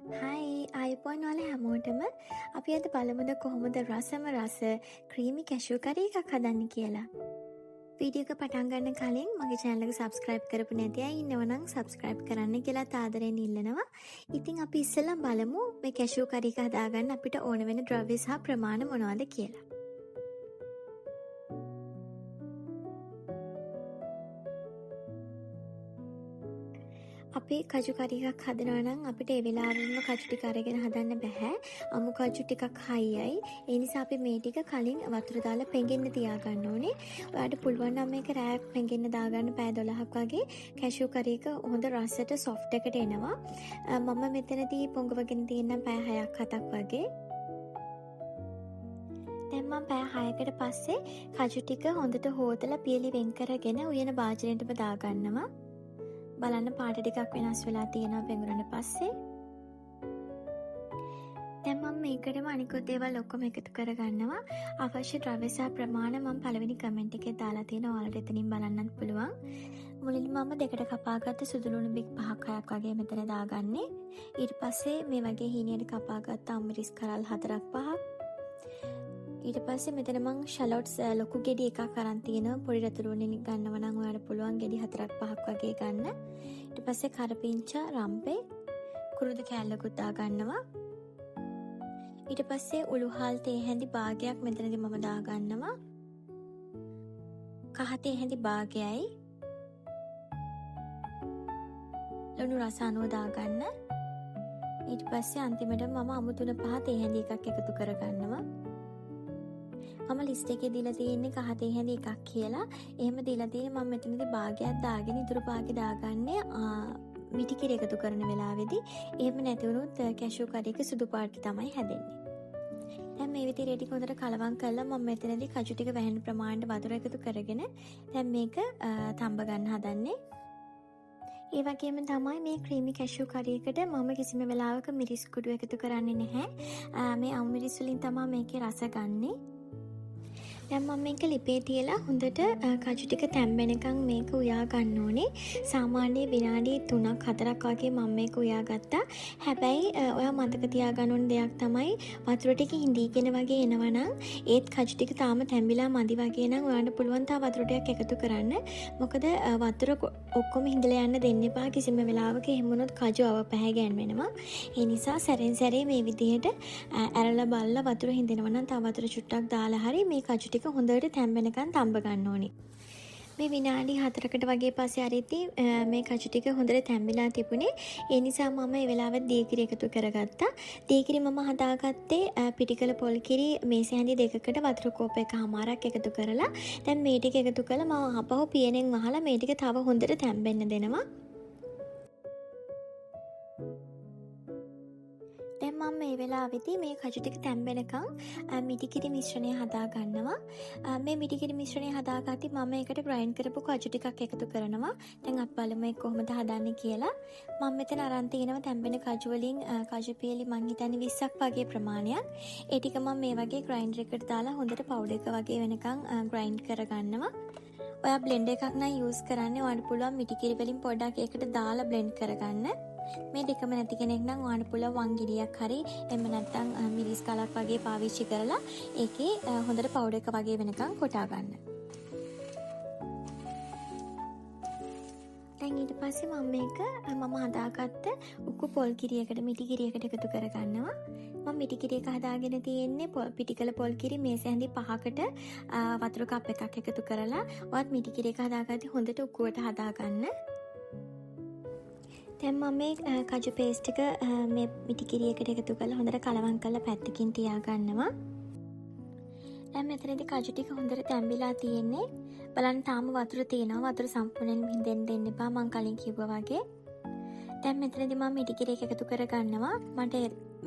හයි අයිපොන් වල හැමෝටම අපි අද බලමුද කොහොමද රසම රස ක්‍රීමි කැෂූ කරි එකක් හදන්න කියලා. වීඩියෝ එක පටන් ගන්න කලින් මගේ channel එක subscribe කරපු නැති අය ඉන්නවනම් subscribe කරන්න කියලා ආදරෙන් ඉල්ලනවා. ඉතින් අපි ඉස්සෙල්ලා බලමු මේ කැෂූ කරි එක හදාගන්න අපිට ඕන වෙන ද්‍රව්‍ය සහ ප්‍රමාණ මොනවද කියලා. අපි කජු කරි එකක් හදනවා නම් අපිට ඒ වෙලාවෙම කජු ටික අරගෙන හදන්න බෑ. අමු කජු ටිකක් හයියයි. ඒ නිසා අපි මේ ටික කලින් වතුර දාලා පෙඟෙන්න තියාගන්න ඕනේ. ඔයාලට පුළුවන් නම් මේක රෑක් පෙඟෙන්න දාගන්න පැය 12ක් වගේ කැෂු කරි එක හොඳ රසට soft එකට එනවා. මම මෙතනදී පොඟවගෙන තියෙනම් පැය 6ක් 7ක් වගේ. දැන් මම පැය 6කට පස්සේ කජු ටික හොඳට හොදලා පියලි වෙන් කරගෙන උයන භාජනයටම දාගන්නවා. බලන්න පාට ටිකක් වෙනස් වෙලා තියෙනවා පෙඟුනට පස්සේ. දැන් මම මේකටම අනිකුත් ඒවා ඔක්කොම එකතු කරගන්නවා. අවශ්‍ය ද්‍රව්‍ය සහ ප්‍රමාණ මම පළවෙනි කමෙන්ට් එකේ දාලා තියෙනවා. ඔයාලට එතනින් බලන්නත් පුළුවන්. මුලින්ම මම දෙකට කපාගත්ත සුදු ලුණු බික් 5ක් වගේ මෙතන දාගන්නේ. ඊට පස්සේ මේ වගේ හීනියට කපාගත්ත අම්මිරිස් කරල් 4ක් 5ක්. ඊට පස්සේ මෙතන මං ෂැලොට්ස් ලොකු ගෙඩි එකක් අරන් තියෙනවා. පොඩි රතුරු වලින් ගන්නව නම් ඔයාලට පුළුවන් ගෙඩි 4ක් 5ක් වගේ ගන්න. ඊට පස්සේ කරපිංචා රම්පේ කුරුදු කෑල්ලකුත් දා ගන්නවා. ඊට පස්සේ උළුහල් තේ හැඳි භාගයක් මෙතනදී මම දා ගන්නවා. කහ තේ හැඳි භාගයයි ලුණු රස අනුව දා ගන්න. ඊට පස්සේ අන්තිමට මම අමු 3-5 තේ හැඳි එකක් එකතු කර ගන්නවා. මම ලිස්ට් එකේ දීලා තියෙන්නේ කහ තේ හැඳි එකක් කියලා. එහෙම දීලා තියෙන්නේ මම මෙතනදී භාගයක් දාගෙන ඉතුරු භාගෙ දාගන්නේ මිටි කිරි එකතු කරන වෙලාවේදී. එහෙම නැති වුණොත් කැෂූ කරි එක සුදු පාට තමයි හැදෙන්නේ. දැන් මේ විදිහට ටික හොඳට කලවම් කරලා මම මෙතනදී කජු ටික වැහෙන ප්‍රමාණයට වතුර එකතු කරගෙන දැන් මේක තඹ ගන්න හදන්නේ. ඒ වගේම තමයි මේ ක්‍රීමි කැෂූ කරි එකට මම කිසිම වෙලාවක මිරිස් කුඩු එකතු කරන්නේ නැහැ. මේ අමු මිරිස් වලින් තමයි මේකේ රස ගන්නේ. දැන් මම මේක ලිපේ තියලා හොඳට කජු ටික තැම්බෙනකන් මේක උයා ගන්න ඕනේ. සාමාන්‍ය විනාඩි 3ක් 4ක් වගේ මම මේක උයා ගත්තා. හැබැයි ඔයා මතක තියාගන්න ඕන දෙයක් තමයි වතුර ටික හිඳීගෙන වගේ එනවනම් ඒත් කජු ටික තාම තැම්බිලා මදි වගේ නම් ඔයාලට පුළුවන් තා වතුර ටිකක් එකතු කරන්න. මොකද වතුර ඔක්කොම හිඳලා යන්න දෙන්න එපා. කිසිම වෙලාවක එහෙම වුණොත් කජු අවපැහැ ගෑන්වෙනවා. ඒ නිසා සැරෙන් සැරේ මේ විදිහට ඇරලා බලලා වතුර හිඳෙනවා නම් තව වතුර චුට්ටක් දාලා හරි මේ කජු ටික හොඳට තැම්බෙනකන් තඹ ගන්න ඕනේ. මේ විනාඩි 4කට වගේ පස්සේ හරිදී මේ කජු ටික හොඳට තැම්බිලා තිබුණේ. ඒ නිසා මම මේ වෙලාවට දීකිරි එකතු කරගත්තා. දීකිරි මම හදාගත්තේ පිටිකල පොල් කිරි මේස හැඳි දෙකකට වතුර කෝප එකමාරක් එකතු කරලා. දැන් මේ ටික එකතු කළා මම අපහු පියනෙන් වහලා මේ ටික තව හොඳට තැම්බෙන්න දෙනවා. දැන් මම මේ වෙලාවේදී මේ කජු ටික තැම්බෙනකන් මිටිකිරි මිශ්‍රණය හදා ගන්නවා. මේ මිටිකිරි මිශ්‍රණය හදාගatti මම ඒකට ග්‍රයින්ඩ් කරපු කජු ටිකක් එකතු කරනවා. දැන් අපි බලමු ඒක කොහොමද හදන්නේ කියලා. මම මෙතන අරන් තිනවා තැම්බෙන කජු වලින් කජු පියලි මං හිතන්නේ 20ක් වගේ ප්‍රමාණයක්. ඒ ටික මම මේ වගේ ග්‍රයින්ඩර් එකට දාලා හොඳට පවුඩර් එක වගේ වෙනකන් ග්‍රයින්ඩ් කරගන්නවා. ඔයා බ්ලෙන්ඩර් එකක් නම් යූස් කරන්නේ ඔයාලට පුළුවන් මිටිකිරි වලින් පොඩ්ඩක් ඒකට දාලා බ්ලෙන්ඩ් කරගන්න. මේ දෙකම නැති කෙනෙක් නම් ඔයාලට පුළුවන් වංගිරියක් හරි එහෙම නැත්නම් මිරිස් කලක් වගේ පාවිච්චි කරලා ඒකේ හොඳට පවුඩර් එක වගේ වෙනකන් කොටා ගන්න. දැන් ඊට පස්සේ මම මේක මම හදාගත්ත උක්කු පොල් කිරියකට මිටි කිරියකට එකතු කරගන්නවා. මම මිටි කිරියක හදාගෙන තියෙන්නේ පිටිකල පොල් කිරි මේස හැඳි 5කට වතුර කප් එකක් එකතු කරලා ඔයත් මිටි කිරියක හදාගත්තී හොඳට උක්කුවට හදාගන්න. දැන් මම මේ කජු පේස්ට් එක මේ මිටි කිරියකට එකතු කරලා හොඳට කලවම් කරලා පැත්තකින් තියාගන්නවා. දැන් මෙතනදී කජු ටික හොඳට තැම්බිලා තියෙන්නේ. බලන්න තාම වතුර තියෙනවා. වතුර සම්පූර්ණයෙන් හින්දෙන්න දෙන්න එපා මම කලින් කිව්වා වගේ. දැන් මෙතනදී මම මිටි කිරියක එකතු කරගන්නවා. මට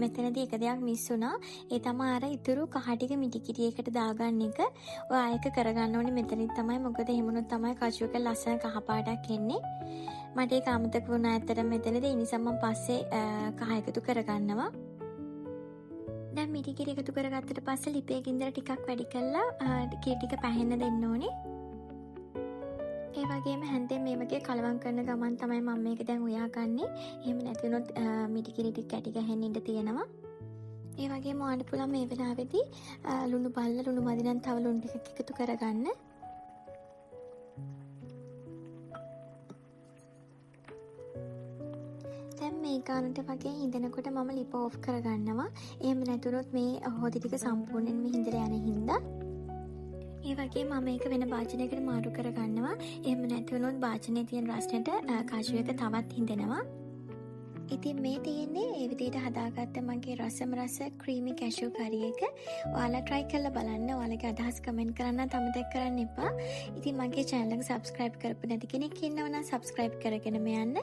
මෙතනදී එක දෙයක් මිස් වුණා. ඒ තමයි අර ඉතුරු කහ ටික මිටි කිරියකට දාගන්න එක. ඔය ආයක කරගන්න ඕනේ මෙතනින් තමයි. මොකද එහෙම වුණොත් තමයි කජු එක ලස්සන කහ පාටක් එන්නේ. මට ඒක අමතක වුණා ඇත්තටම මෙතනදී. ඒ නිසා මම පස්සේ කහ එකතු කරගන්නවා. දැන් මිටි කිරි එකතු කරගත්තට පස්සේ ලිපේ ගින්දර ටිකක් වැඩි කරලා කිරි ටික පැහෙන්න දෙන්න ඕනේ. ඒ වගේම හැන්දෙන් මේ වගේ කලවම් කරන ගමන් තමයි මම මේක දැන් උයාගන්නේ. එහෙම නැති වුණොත් මිටි කිරිටි කැටි ගහෙන්න ඉඩ තියෙනවා. ඒ වගේම ඔයාලට පුළුවන් මේ වෙලාවේදී ලුණු බල්ල ලුණු මදි නම් තව ලුණු ටිකක් එකතු කරගන්න. දැන් මේ ගානට වගේ හිඳනකොට මම ලිප ඕෆ් කරගන්නවා. එහෙම නැතුනොත් මේ හොදි ටික සම්පූර්ණයෙන්ම හිඳලා යන හින්දා. ඒ වගේ මම ඒක වෙන භාජනයකට මාරු කරගන්නවා. එහෙම නැති වුණොත් භාජනයේ තියෙන රස්නෙට කාජු එක තවත් හිඳෙනවා. ඉතින් මේ තියෙන්නේ ඒ විදිහට හදාගත්ත මගේ රසම රස ක්‍රීමි කැෂු කරි එක. ඔයාලා try කරලා බලන්න. ඔයාලගේ අදහස් කමෙන්ට් කරන්න අමතක කරන්න එපා. ඉතින් මගේ channel එක subscribe කරපු නැති කෙනෙක් ඉන්නව නම් subscribe කරගෙනම යන්න.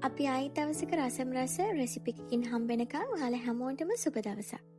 අපි ආයෙත් දවසක රසම රස රෙසිපි එකකින් හම්බ වෙනකම් ඔයාලා හැමෝටම සුබ දවසක්.